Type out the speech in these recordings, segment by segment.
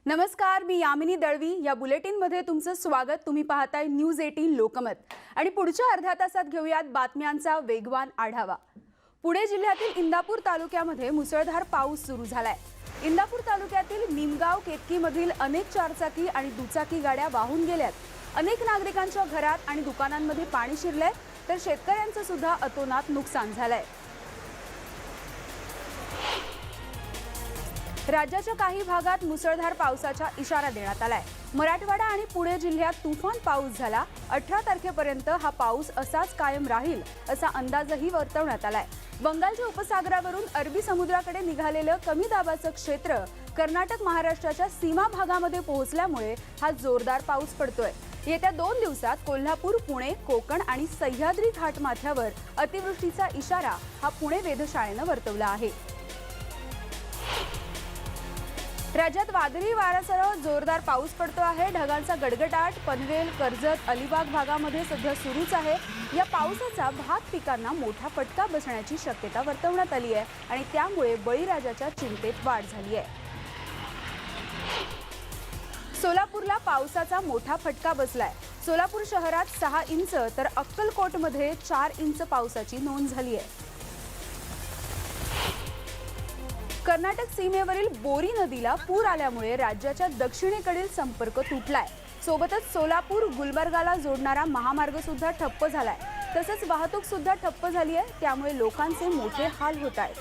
नमस्कार, मी यामिनी दळवी. या बुलेटिनमध्ये तुमचं स्वागत. तुम्ही पाहताय न्यूज 18 लोकमत आणि पुढच्या अर्ध्या तासात घेऊयात बातम्यांचा वेगवान आढावा. पुणे जिल्ह्यातील इंदापूर तालुक्यामध्ये मुसळधार पाऊस सुरू झालाय. इंदापूर तालुक्यातील निमगाव केतकीमधील अनेक चारचाकी आणि दुचाकी गाड्या वाहून गेल्यात. अनेक नागरिकांच्या घरात आणि दुकानांमध्ये पाणी शिरलंय, तर शेतकऱ्यांचं सुद्धा अतोनात नुकसान झालंय. राज्याच्या काही भागात मुसळधार पावसाचा इशारा देण्यात आलाय. मराठवाडा आणि पुणे जिल्ह्यात तुफान पाऊस झाला. 18 तारखेपर्यंत हा पाऊस असाच कायम राहील असा अंदाजही वर्तवण्यात आलाय. बंगालच्या उपसागरावरून अरबी समुद्राकडे निघालेलं कमी दाबाचं क्षेत्र कर्नाटक महाराष्ट्राच्या सीमा भागामध्ये पोहोचल्यामुळे हा जोरदार पाऊस पडतोय. येत्या 2 दिवसात कोल्हापूर, पुणे, कोकण आणि सह्याद्री घाटमाथ्यावर अतिवृष्टीचा इशारा हा पुणे वेधशाळेनं वर्तवला आहे. राज्यात वादळी वाऱ्यासह जोरदार पाऊस पडतो आहे. ढगांचा गडगडाट पनवेल, कर्जत, अलिबाग भागामध्ये सध्या सुरूच आहे. या पावसाचा भात पिकांना मोठा फटका बसण्याची शक्यता वर्तवण्यात आली आहे आणि त्यामुळे बळीराजाच्या चिंतेत वाढ झाली आहे. सोलापूरला पावसाचा मोठा फटका बसलाय. सोलापूर शहरात 6 इंच तर अक्कलकोटमध्ये 4 इंच पावसाची नोंद झाली आहे. कर्नाटक सीमेवरील बोरी नदीला पूर आल्यामुळे राज्याच्या दक्षिणेकडील संपर्क तुटलाय. सोबतच सोलापूर गुलबर्गाला जोडणारा महामार्ग सुद्धा ठप्प झालाय. तसंच वाहतूक सुद्धा ठप्प झाली आहे. त्यामुळे लोकांचे मोठे हाल होत आहेत.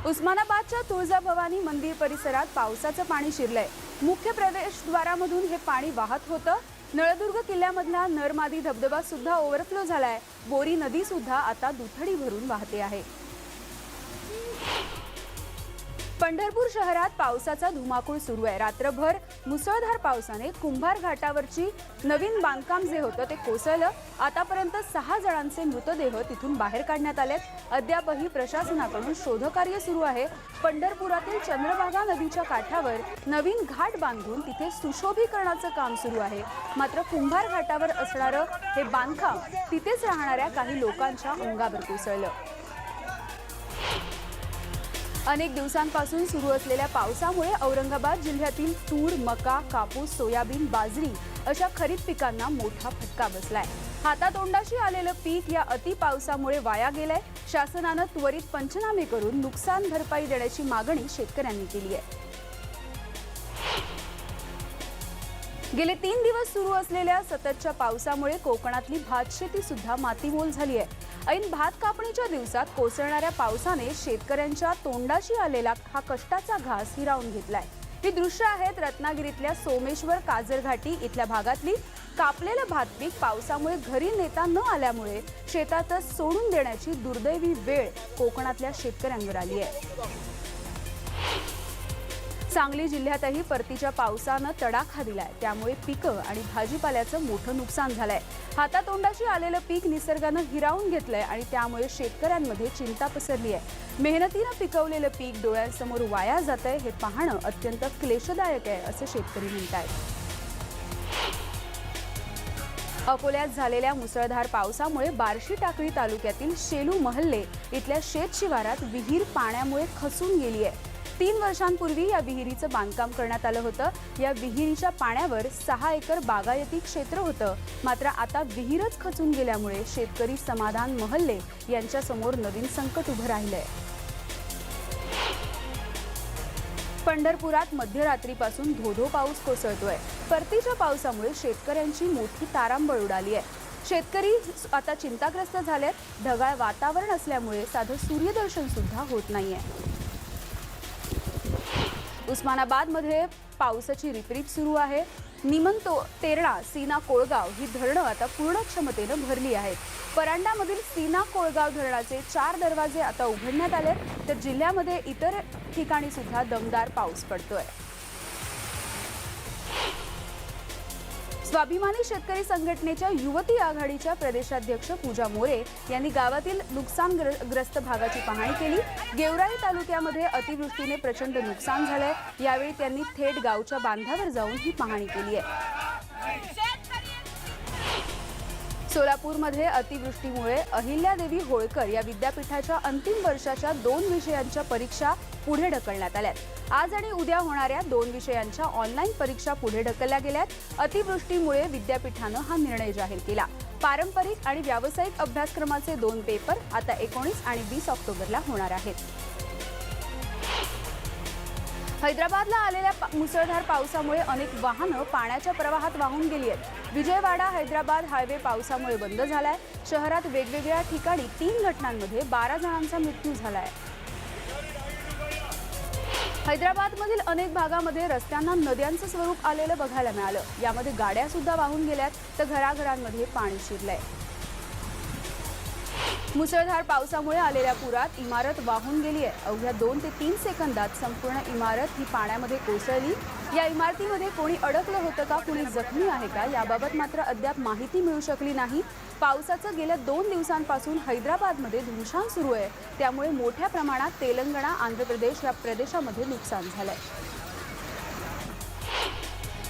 उस्मानाबादच्या तुळजाभवानी मंदिर परिसरात पावसाचं पाणी शिरलंय. मुख्य प्रवेशद्वारामधून हे पाणी वाहत होतं. नळदुर्ग किल्ल्यामधला नरमादी धबधबा सुद्धा ओव्हरफ्लो झालाय. बोरी नदी सुद्धा आता दुथडी भरून वाहते आहे. पंढरपूर शहरात पावसाचा धुमाकूळ सुरू आहे. रात्रभर मुसळधार पावसाने कुंभार घाटावरची नवीन बांधकाम जे होतं ते कोसळलं. आतापर्यंत 6 जणांचे मृतदेह तिथून बाहेर काढण्यात आलेत. अद्यापही प्रशासनाकडून शोधकार्य सुरू आहे. पंढरपुरातील चंद्रभागा नदीच्या काठावर नवीन घाट बांधून तिथे सुशोभीकरणाचं काम सुरू आहे. मात्र कुंभार घाटावर असणारं हे बांधकाम तिथेच राहणाऱ्या काही लोकांच्या अंगावर कोसळलं. अनेक दिवसांपासून सुरू असलेल्या पावसामुळे औरंगाबाद जिल्ह्यातील तूर, मका, कापूस, सोयाबीन, बाजरी अशा खरीप पिकांना मोठा फटका बसलाय. हातातोंडाशी आलेलं पीक या अति पावसामुळे वाया गेलंय. शासनानं त्वरित पंचनामे करून नुकसान भरपाई देण्याची मागणी शेतकऱ्यांनी केली आहे. गेले 3 दिवस सुरू असलेल्या सततच्या पावसामुळे कोकणातली भातशेती सुद्धा मातीमोल झाली आहे. ऐन भात कापणीच्या दिवसात कोसळणाऱ्या पावसाने शेतकऱ्यांच्या तोंडाशी आलेला हा कष्टाचा घास हिरावून घेतलाय. ही दृश्य आहेत रत्नागिरीतल्या सोमेश्वर काजरघाटी इथल्या भागातली. कापलेलं भात पीक पावसामुळे घरी नेता न आल्यामुळे शेतातच सोडून देण्याची दुर्दैवी वेळ कोकणातल्या शेतकऱ्यांवर आली आहे. सांगली जिल्ह्यातही परतीच्या पावसानं तडाखा दिलाय. त्यामुळे पिकं आणि भाजीपाल्याचं मोठं नुकसान झालंय. हातातोंडाशी आलेलं पीक निसर्गानं हिरावून घेतलंय आणि त्यामुळे शेतकऱ्यांमध्ये चिंता पसरली आहे. मेहनतीनं पिकवलेलं पीक डोळ्यांसमोर वाया जातंय हे पाहणं अत्यंत क्लेशदायक आहे असं शेतकरी म्हणतायत. अकोल्यात झालेल्या मुसळधार पावसामुळे बार्शी टाकळी तालुक्यातील शेलू महल्ले इथल्या शेत शिवारात विहीर पाण्यामुळे खचून गेली आहे. 3 वर्षांपूर्वी या विहिरीचं बांधकाम करण्यात आलं होतं. या विहिरीच्या पाण्यावर 6 एकर बागायती क्षेत्र होतं. मात्र आता विहीरच खचून गेल्यामुळे शेतकरी समाधान महल्ले यांच्यासमोर नवीन संकट उभं राहिलंय. पंढरपुरात मध्यरात्रीपासून धोधो पाऊस कोसळतोय. परतीच्या पावसामुळे शेतकऱ्यांची मोठी तारांबळ उडाली आहे. शेतकरी आता चिंताग्रस्त झालेत. ढगाळ वातावरण असल्यामुळे साधं सूर्यदर्शन सुद्धा होत नाहीये. उस्मानाबादमध्ये पावसाची रिपरिप सुरू आहे. निमंतो, तेरणा, सीना, कोळगाव ही धरणं आता पूर्ण क्षमतेनं भरली आहेत. परांडामधील सीना कोळगाव धरणाचे 4 दरवाजे आता उघडण्यात आले, तर जिल्ह्यामध्ये इतर ठिकाणी सुद्धा दमदार पाऊस पडतोय. स्वाभिमानी शेतकरी संघटनेच्या युवती आघाडीच्या प्रदेशाध्यक्ष पूजा मोरे यांनी गावातील नुकसानग्रस्त भागाची पाहणी केली. गेवराई तालुक्यामध्ये अतिवृष्टीने प्रचंड नुकसान झालंय. यावेळी त्यांनी थेट गावच्या बांधावर जाऊन ही पाहणी केली आहे. सोलापूरमध्ये अतिवृष्टीमुळे अहिल्यादेवी होळकर या विद्यापीठाच्या अंतिम वर्षाच्या 2 विषयांच्या परीक्षा पुढे ढकलण्यात आल्यात। आज आणि उद्या होणाऱ्या 2 विषयांच्या ऑनलाईन परीक्षा पुढे ढकलल्या गेल्यात। अतिवृष्टीमुळे विद्यापीठानं हा निर्णय जाहीर केला। पारंपरिक आणि व्यावसायिक अभ्यासक्रमाचे 2 पेपर आता 19 आणि 20 ऑक्टोबरला होणार आहेत। हैदराबादला आलेल्या मुसळधार पावसामुळे अनेक वाहनं पाण्याच्या प्रवाहात वाहून गेली आहेत। विजयवाडा हैदराबाद हायवे पावसामुळे बंद झालाय। शहरात वेगवेगळ्या ठिकाणी 3 घटनांमध्ये 12 जणांचा मृत्यू झालाय। हैदराबादमधील अनेक भागामध्ये रस्त्यांना नद्यांचं स्वरूप आलेलं बघायला मिळालं। यामध्ये गाड्या सुद्धा वाहून गेल्यात तर घराघरांमध्ये पाणी शिरलंय। मुसळधार पावसामुळे आलेल्या पुरात इमारत वाहून गेली आहे। अवघ्या 2 ते 3 सेकंदात संपूर्ण इमारत ही पाण्यामध्ये कोसळली। या इमारतीमध्ये कोणी अडकलं होतं का, कोणी जखमी आहे का याबाबत मात्र अद्याप माहिती मिळू शकली नाही। पावसाचं गेल्या 2 दिवसांपासून हैदराबादमध्ये धुमशान सुरू आहे, त्यामुळे मोठ्या प्रमाणात तेलंगणा, आंध्र प्रदेश या प्रदेशामध्ये नुकसान झालंय।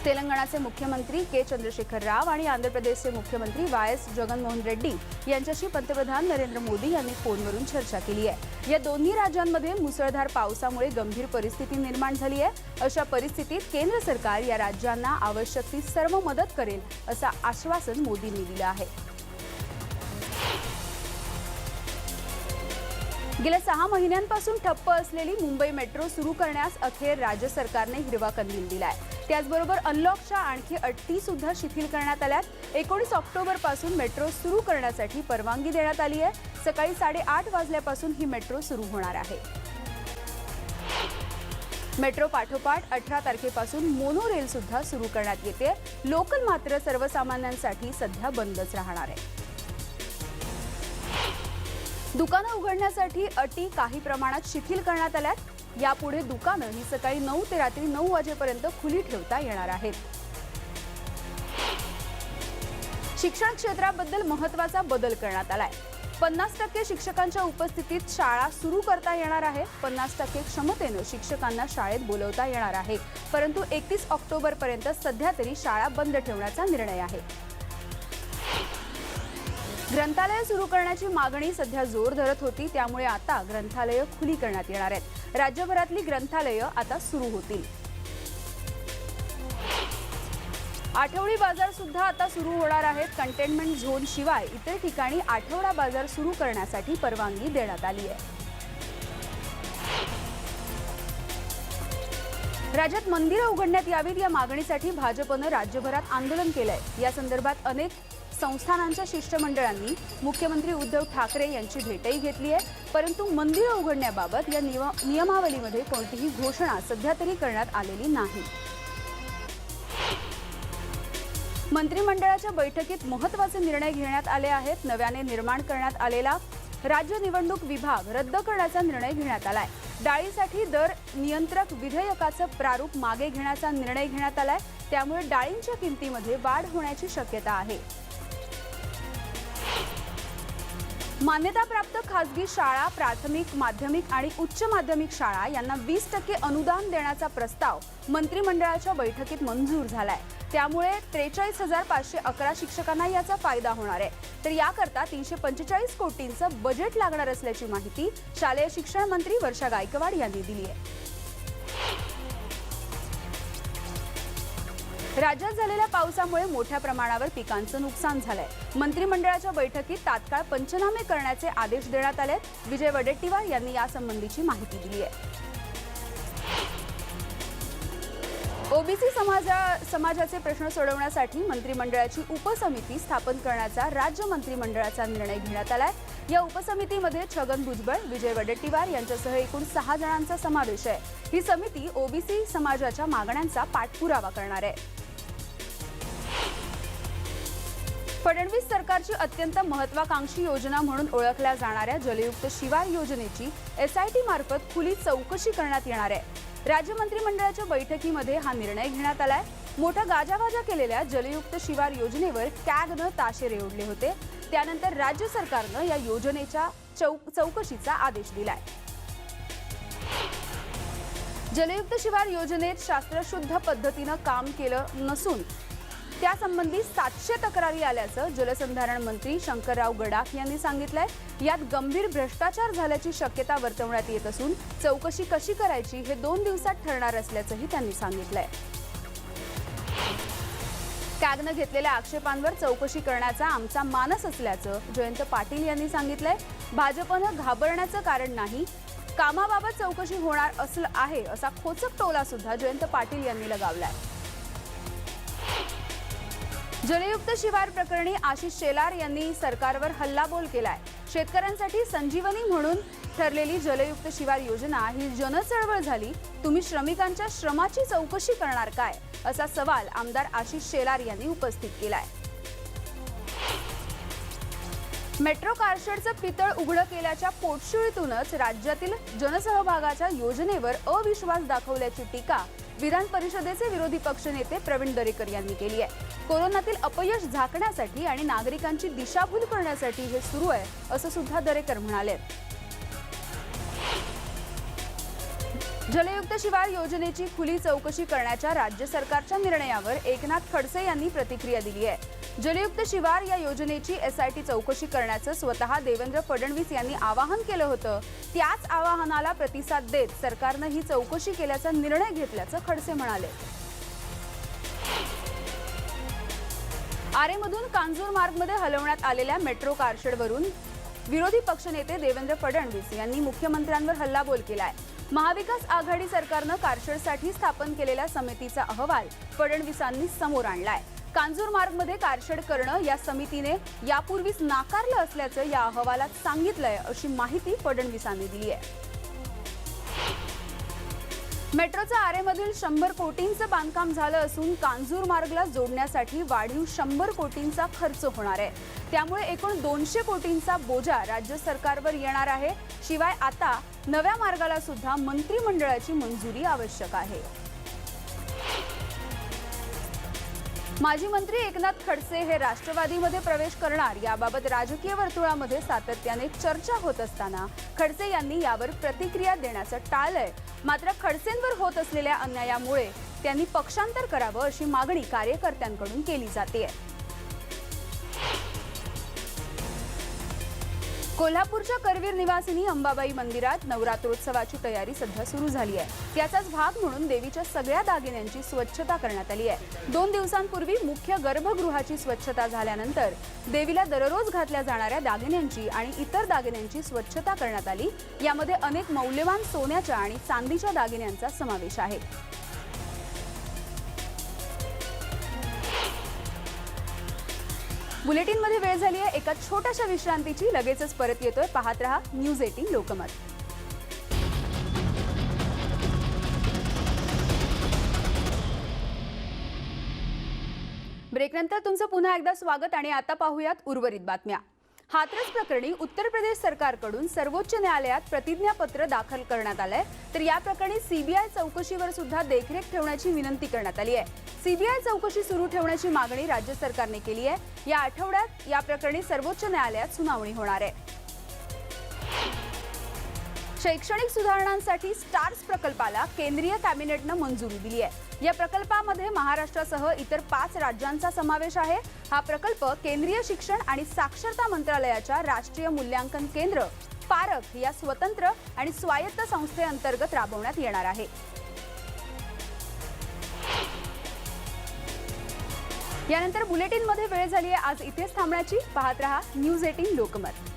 तेलंगणाचे मुख्यमंत्री के चंद्रशेखर राव आणि आंध्र प्रदेशचे मुख्यमंत्री वाय.एस. जगनमोहन रेड्डी यांच्याशी पंतप्रधान नरेंद्र मोदी यांनी फोनवरून चर्चा केली आहे। या दोन्ही राज्यांमध्ये मुसळधार पावसामुळे गंभीर परिस्थिती निर्माण झाली आहे। अशा परिस्थितीत केंद्र सरकार या राज्यांना आवश्यक ती सर्व मदत करेल असं आश्वासन मोदींनी दिलं आहे। गेल्या 6 महिन्यांपासून ठप्प असलेली मुंबई मेट्रो सुरू करण्यास अखेर राज्य सरकारने हिरवा कंदील दिलाय। त्याचबरोबर अनलॉकच्या आणखी अटी सुद्धा शिथिल करण्यात आल्यात। 19 ऑक्टोबरपासून मेट्रो सुरू करण्यासाठी परवानगी देण्यात आली आहे। सकाळी 8:30 वाजल्यापासून ही मेट्रो सुरू होणार आहे। मेट्रो पाठोपाठ 18 तारखेपासून मोनो रेल सुद्धा सुरू करण्यात येते। लोकल मात्र सर्वसामान्यांसाठी सध्या बंदच राहणार आहे। दुकानं उघडण्यासाठी अटी काही प्रमाणात शिथिल करण्यात आल्यात। यापुढे दुकानं ही सकाळी 9 ते रात्री 9 वाजेपर्यंत खुली ठेवता येणार आहेत। शिक्षण क्षेत्राबद्दल महत्त्वाचा बदल करण्यात आलाय। 50% शिक्षकांच्या उपस्थितीत शाळा सुरू करता येणार आहे। 50% क्षमतेनं शिक्षकांना शाळेत बोलवता येणार आहे, परंतु 31 ऑक्टोबरपर्यंत सध्या तरी शाळा बंद ठेवण्याचा निर्णय आहे। ग्रंथालय सुरू करण्याची मागणी सध्या जोर धरत होती, त्यामुळे आता ग्रंथालय खुली करण्यात येणार आहेत। राज्यभरातली ग्रंथालय आता सुरू होतील। आठवडी बाजार सुद्धा आता सुरू होणार आहेत। कंटेनमेंट झोन शिवाय इतर ठिकाणी आठवडा बाजार सुरू करण्यासाठी परवानगी देण्यात आली आहे। राज्यात मंदिरं उघडण्यात यावीत या मागणीसाठी भाजपनं राज्यभरात आंदोलन केलंय। या संदर्भात अनेक संस्थानांच्या शिष्टमंडळांनी मुख्यमंत्री उद्धव ठाकरे यांची भेटही घेतली आहे, परंतु मंदिरं उघडण्याबाबत या नियमावलीमध्ये कोणतीही घोषणा सध्या तरी करण्यात आलेली नाही। मंत्रिमंडळाच्या बैठकीत महत्त्वाचे निर्णय घेण्यात आले आहेत। नव्याने निर्माण करण्यात आलेला राज्य निवडणूक विभाग रद्द करण्याचा निर्णय घेण्यात आलाय। डाळीसाठी दर नियंत्रक विधेयकाचं प्रारूप मागे घेण्याचा निर्णय घेण्यात आलाय, त्यामुळे डाळींच्या किमतीमध्ये वाढ होण्याची शक्यता आहे। मान्यताप्राप्त खासगी शाळा, प्राथमिक, माध्यमिक आणि उच्च माध्यमिक शाळा यांना 20% अनुदान देण्याचा प्रस्ताव मंत्रिमंडळाच्या बैठकीत मंजूर झालाय। त्यामुळे 43,511 शिक्षकांना याचा फायदा होणार आहे। तर याकरता 345 कोटींचं बजेट लागणार असल्याची माहिती शालेय शिक्षण मंत्री वर्षा गायकवाड यांनी दिली आहे। राज्यात झालेल्या पावसामुळे मोठ्या प्रमाणावर पिकांचं नुकसान झालंय। मंत्रिमंडळाच्या बैठकीत तात्काळ पंचनामे करण्याचे आदेश देण्यात आले। विजय वडेट्टीवार यांनी यासंबंधीची माहिती दिली आहे। ओबीसी समाजाचे प्रश्न सोडवण्यासाठी मंत्रिमंडळाची उपसमिती स्थापन करण्याचा राज्य मंत्रिमंडळाचा निर्णय घेण्यात आलाय। या उपसमितीमध्ये छगन भुजबळ, विजय वडेट्टीवार यांच्यासह एकूण 6 जणांचा समावेश आहे। ही समिती ओबीसी समाजाच्या मागण्यांचा पाठपुरावा करणार आहे। फडणवीस सरकारची अत्यंत महत्त्वाकांक्षी योजना म्हणून ओळखल्या जाणाऱ्या जलयुक्त शिवार योजनेची एसआयटी मार्फत खुली चौकशी करण्यात येणार आहे। राज्य मंत्रिमंडळाच्या बैठकीमध्ये हा निर्णय घेण्यात आलाय। मोठा गाजावाजा केलेल्या जलयुक्त शिवार योजनेवर कॅगनं ताशेरे ओढले होते। त्यानंतर राज्य सरकारनं या योजनेच्या चौकशीचा आदेश दिलाय। जलयुक्त शिवार योजनेत शास्त्रशुद्ध पद्धतीनं काम केलं नसून त्यासंबंधी 700 तक्रारी आल्याचं जलसंधारण मंत्री शंकरराव गडाख यांनी सांगितलंय। यात गंभीर भ्रष्टाचार झाल्याची शक्यता वर्तवण्यात येत असून चौकशी कशी करायची हे 2 दिवसात ठरणार असल्याचंही त्यांनी सांगितलंय। कॅगनं घेतलेल्या आक्षेपांवर चौकशी करण्याचा आमचा मानस असल्याचं जयंत पाटील यांनी सांगितलंय। भाजपनं घाबरण्याचं कारण नाही, कामाबाबत चौकशी होणार आहे असा खोचक टोला सुद्धा जयंत पाटील यांनी लगावलाय। जलयुक्त शिवार प्रकरणी आशिष शेलार यांनी सरकारवर हल्लाबोल केलाय। शेतकऱ्यांसाठी संजीवनी म्हणून ठरलेली जलयुक्त शिवार योजना ही जनचळवळ झाली, तुम्ही श्रमिकांच्या श्रमाची चौकशी करणार काय, असा सवाल आमदार आशिष शेलार यांनी उपस्थित केलाय। मेट्रो कारशेडचं पितळ उघडं केल्याच्या पोटशिळीतूनच राज्यातील जनसहभागाच्या योजनेवर अविश्वास दाखवल्याची टीका विधान परिषदेचे विरोधी पक्षनेते प्रवीण दरेकर यांनी केली आहे। कोरोनातील अपयश झाकण्यासाठी आणि नागरिकांची दिशाभूल करण्यासाठी हे सुरू आहे असं सुद्धा दरेकर म्हणाले। जलयुक्त शिवार योजनेची खुली चौकशी करण्याच्या राज्य सरकारच्या निर्णयावर एकनाथ खडसे यांनी प्रतिक्रिया दिली आहे। जलयुक्त शिवार या योजनेची SIT चौकशी करण्याचं स्वतः देवेंद्र फडणवीस यांनी आवाहन केलं होतं। त्याच आवाहनाला प्रतिसाद देत सरकारनं ही चौकशी केल्याचा निर्णय घेतल्याचं खडसे म्हणाले। आरेमधून कांजूर मार्गमध्ये हलवण्यात आलेल्या मेट्रो कारशेडवरून विरोधी पक्षनेते देवेंद्र फडणवीस यांनी मुख्यमंत्र्यांवर हल्लाबोल केलाय। महाविकास आघाडी सरकारनं कारशेडसाठी स्थापन केलेल्या समितीचा अहवाल फडणवीसांनी समोर आणलाय। कांजूर मार्गमध्ये कारशेड करणं या समितीने यापूर्वीच नाकारलं असल्याचं या अहवालात सांगितलंय अशी माहिती फडणवीसांनी दिली आहे। मेट्रोचं आरेमधील 100 कोटींचं बांधकाम झालं असून कांजूर मार्गला जोडण्यासाठी वाढीव 100 कोटींचा खर्च होणार आहे। त्यामुळे एकूण 200 कोटींचा बोजा राज्य सरकारवर येणार आहे। शिवाय आता नव्या मार्गाला सुद्धा मंत्रिमंडळाची मंजुरी आवश्यक आहे। माजी मंत्री एकनाथ खडसे हे राष्ट्रवादीमध्ये प्रवेश करणार याबाबत राजकीय वर्तुळामध्ये सातत्याने चर्चा होत असताना खडसे यांनी यावर प्रतिक्रिया देण्याचं टाळलंय। मात्र खडसेंवर होत असलेल्या अन्यायामुळे त्यांनी पक्षांतर करावं अशी मागणी कार्यकर्त्यांकडून केली जाते। कोल्हापूरच्या करवीर निवासिनी अंबाबाई मंदिरात नवरात्रोत्सवाची तयारी सध्या सुरू झाली आहे। त्याचाच भाग म्हणून देवीच्या सगळ्या दागिन्यांची स्वच्छता करण्यात आली आहे। 2 दिवसांपूर्वी मुख्य गर्भगृहाची स्वच्छता झाल्यानंतर देवीला दररोज घातल्या जाणाऱ्या दागिन्यांची आणि इतर दागिन्यांची स्वच्छता करण्यात आली। यामध्ये अनेक मौल्यवान सोन्याच्या आणि चांदीच्या दागिन्यांचा समावेश आहे। बुलेटिनमध्ये वेळ झाली आहे एका छोट्याशा विश्रांतीची। लगेचच परत येतोय, पाहत रहा न्यूज 18 लोकमत। ब्रेकनंतर तुमचं पुन्हा एकदा स्वागत आणि आता पाहूयात उर्वरित बातम्या। हाथरस प्रकरणी उत्तर प्रदेश सरकारकडून सर्वोच्च न्यायालयात प्रतिज्ञापत्र दाखल करण्यात आलंय। तर या प्रकरणी CBI चौकशीवर सुद्धा देखरेख ठेवण्याची विनंती करण्यात आली आहे। CBI चौकशी सुरू ठेवण्याची मागणी राज्य सरकारने केली आहे। या आठवड्यात या प्रकरणी सर्वोच्च न्यायालयात सुनावणी होणार आहे। शैक्षणिक सुधारणांसाठी स्टार्स प्रकल्पाला केंद्रीय कॅबिनेटनं मंजुरी दिली आहे। या प्रकल्पामध्ये महाराष्ट्रासह इतर 5 राज्यांचा समावेश आहे। हा प्रकल्प केंद्रीय शिक्षण आणि साक्षरता मंत्रालयाच्या राष्ट्रीय मूल्यांकन केंद्र पारख या स्वतंत्र आणि स्वायत्त संस्थेअंतर्गत राबवण्यात येणार आहे। यानंतर बुलेटिनमध्ये वेळ झाली आहे आज इथेच थांबण्याची। पाहत रहा न्यूज 18 लोकमत।